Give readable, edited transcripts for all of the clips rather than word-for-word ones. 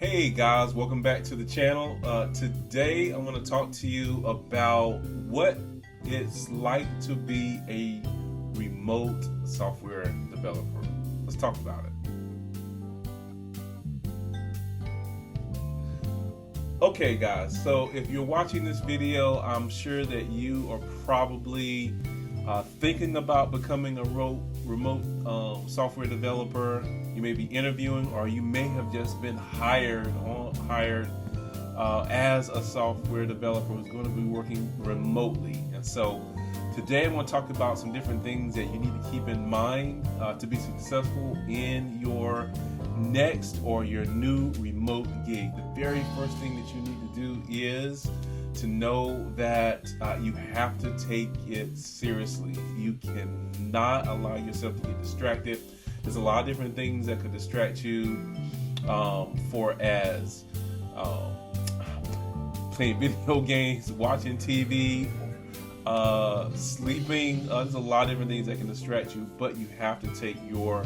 Hey guys, welcome back to the channel. Today I want to talk to you about what it's like to be a remote software developer. Let's talk about it. Okay guys, so if you're watching this video, I'm sure that you are probably thinking about becoming a remote software developer. You may be interviewing, or you may have just been hired as a software developer who's going to be working remotely. And so today I'm going to talk about some different things that you need to keep in mind to be successful in your next or your new remote gig. The very first thing that you need to do is to know that you have to take it seriously. You cannot allow yourself to get distracted. There's a lot of different things that could distract you, playing video games, watching TV, sleeping. There's a lot of different things that can distract you, but you have to take your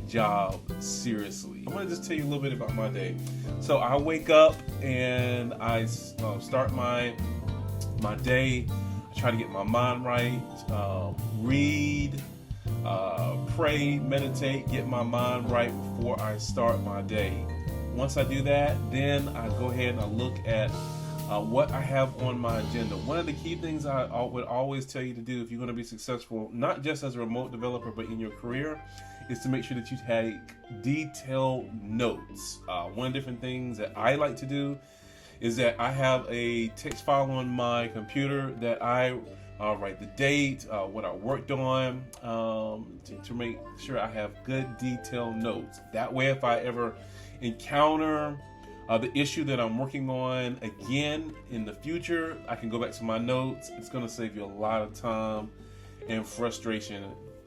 job seriously. I'm going to just tell you a little bit about my day. So I wake up and I start my day. I try to get my mind right, read, pray, meditate, get my mind right before I start my day. Once I do that, then I go ahead and I look at what I have on my agenda. One of the key things I would always tell you to do if you're going to be successful, not just as a remote developer, but in your career, is to make sure that you take detailed notes. One of the different things that I like to do is that I have a text file on my computer that I write the date, what I worked on, to make sure I have good detailed notes. That way, if I ever encounter the issue that I'm working on again in the future, I can go back to my notes. It's going to save you a lot of time and frustration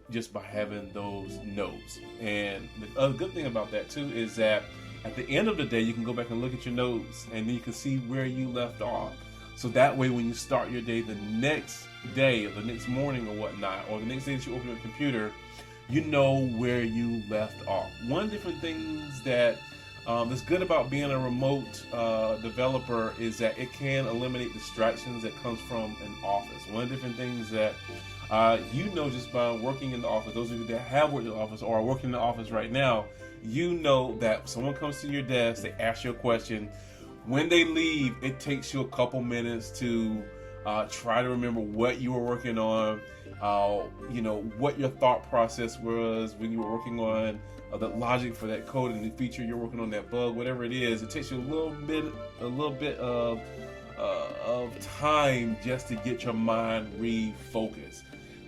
just by having those notes. And the other good thing about that too is that at the end of the day, you can go back and look at your notes, and then you can see where you left off. So that way, when you start your day the next day or the next morning or whatnot, or the next day that you open your computer, you know where you left off. One of the different things that's good about being a remote developer is that it can eliminate distractions that comes from an office. One of the different things that just by working in the office, those of you that have worked in the office or are working in the office right now, you know that someone comes to your desk, they ask you a question. When they leave, it takes you a couple minutes to try to remember what you were working on, what your thought process was when you were working on the logic for that code and the feature you're working on, that bug, whatever it is. It takes you a little bit of time just to get your mind refocused.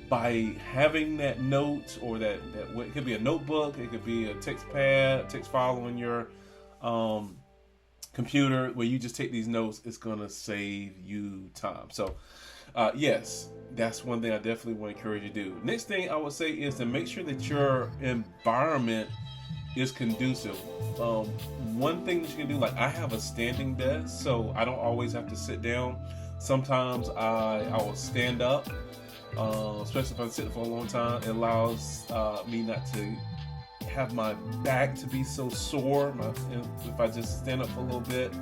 By having that note, or that it could be a notebook, it could be a text pad, text file on your computer where you just take these notes, it's gonna save you time. So yes, that's one thing I definitely want to encourage you to do. Next thing I would say is to make sure that your environment is conducive. One thing that you can do, like I have a standing desk, so I don't always have to sit down. Sometimes I will stand up, especially if I'm sitting for a long time. It allows me not to have my back to be so sore if I just stand up for a little bit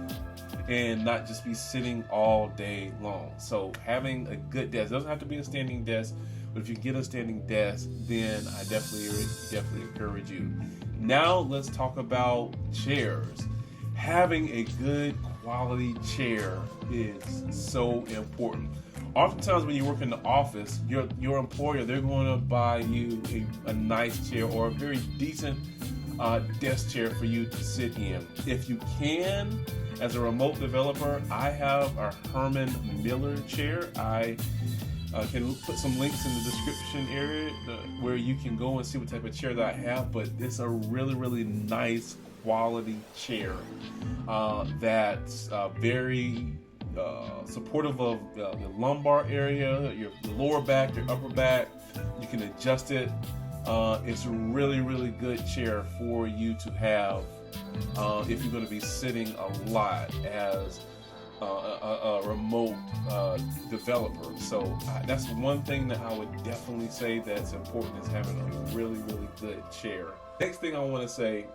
and not just be sitting all day long. So having a good desk, doesn't have to be a standing desk, but if you get a standing desk, then I definitely encourage you. Now let's talk about chairs. Having a good quality chair is so important. Oftentimes when you work in the office, your employer, they're going to buy you a nice chair or a very decent desk chair for you to sit in. If you can, as a remote developer, I have a Herman Miller chair. I can put some links in the description area where you can go and see what type of chair that I have, but it's a really nice quality chair that's very supportive of the lumbar area, your lower back, your upper back. You can adjust it. It's a really good chair for you to have if you're going to be sitting a lot as a remote developer. So that's one thing that I would definitely say that's important, is having a really good chair. Next thing I want to say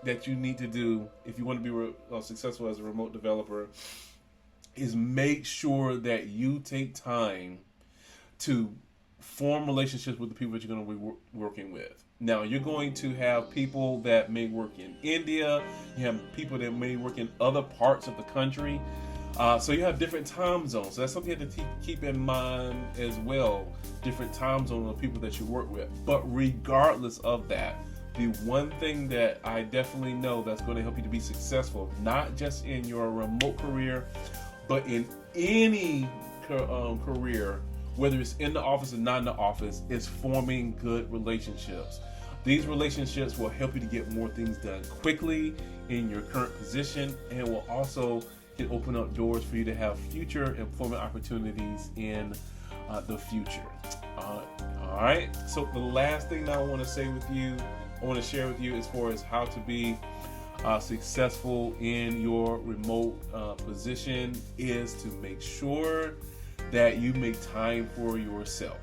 that you need to do if you want to be successful as a remote developer is make sure that you take time to form relationships with the people that you're going to be working with. Now, you're going to have people that may work in India. You have people that may work in other parts of the country. So you have different time zones. So that's something you have to keep in mind as well. Different time zones of people that you work with. But regardless of that, the one thing that I definitely know that's going to help you to be successful, not just in your remote career, but in any career, whether it's in the office or not in the office, is forming good relationships. These relationships will help you to get more things done quickly in your current position, and will also can open up doors for you to have future employment opportunities in the future. All right. So the last thing that I want to share with you as far as how to be successful in your remote position is to make sure that you make time for yourself.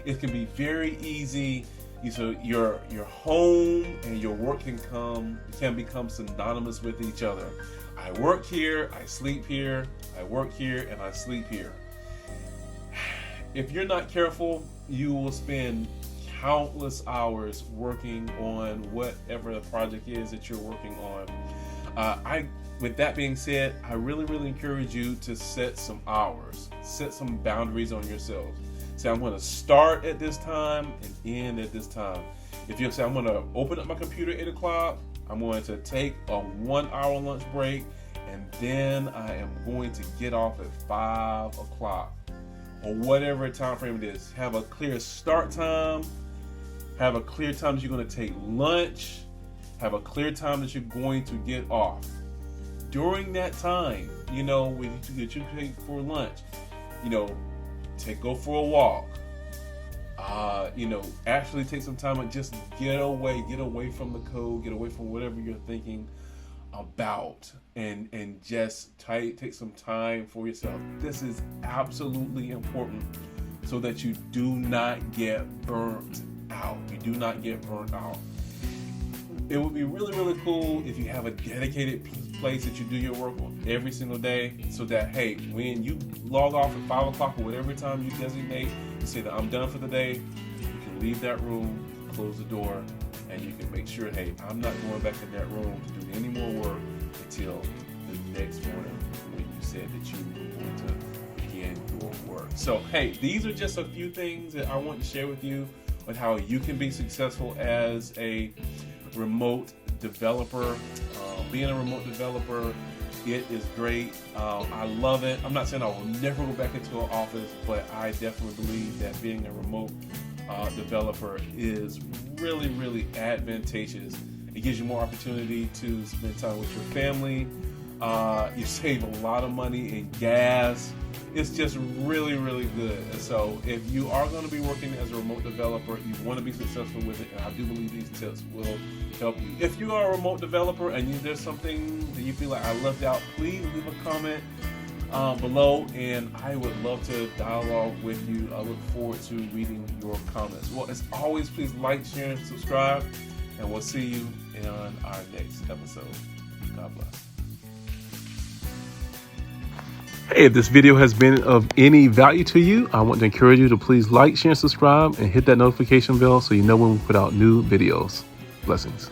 It can be very easy. So your home and your work can become synonymous with each other. I work here, I sleep here, I work here, and I sleep here. If you're not careful, you will spend countless hours working on whatever the project is that you're working on. With that being said, I really encourage you to set some hours, set some boundaries on yourselves. Say, I'm going to start at this time and end at this time. If you say, I'm going to open up my computer at 8 o'clock, I'm going to take a 1 hour lunch break, and then I am going to get off at 5 o'clock or whatever time frame it is. Have a clear start time, have a clear time that you're going to take lunch, have a clear time that you're going to get off. During that time, when you take for lunch, go for a walk. Actually take some time and just get away from the code, get away from whatever you're thinking about, and just take some time for yourself. This is absolutely important so that you do not get burnt out. It would be really cool if you have a dedicated place that you do your work on every single day, so that, hey, when you log off at 5 o'clock or whatever time you designate, you say that I'm done for the day, you can leave that room, close the door, and you can make sure, hey, I'm not going back in that room to do any more work until the next morning when you said that you were going to begin your work. So, hey, these are just a few things that I want to share with you on how you can be successful as a remote developer. Being a remote developer, it is great. I love it. I'm not saying I will never go back into an office, but I definitely believe that being a remote developer is really advantageous. It gives you more opportunity to spend time with your family. You save a lot of money in gas. It's just really good. And so if you are going to be working as a remote developer, you want to be successful with it, and I do believe these tips will help you. If you are a remote developer and there's something that you feel like I left out, please leave a comment below, and I would love to dialogue with you. I look forward to reading your comments. Well, as always, please like, share, and subscribe, and we'll see you on our next episode. God bless. Hey, if this video has been of any value to you, I want to encourage you to please like, share, and subscribe, and hit that notification bell so you know when we put out new videos. Blessings.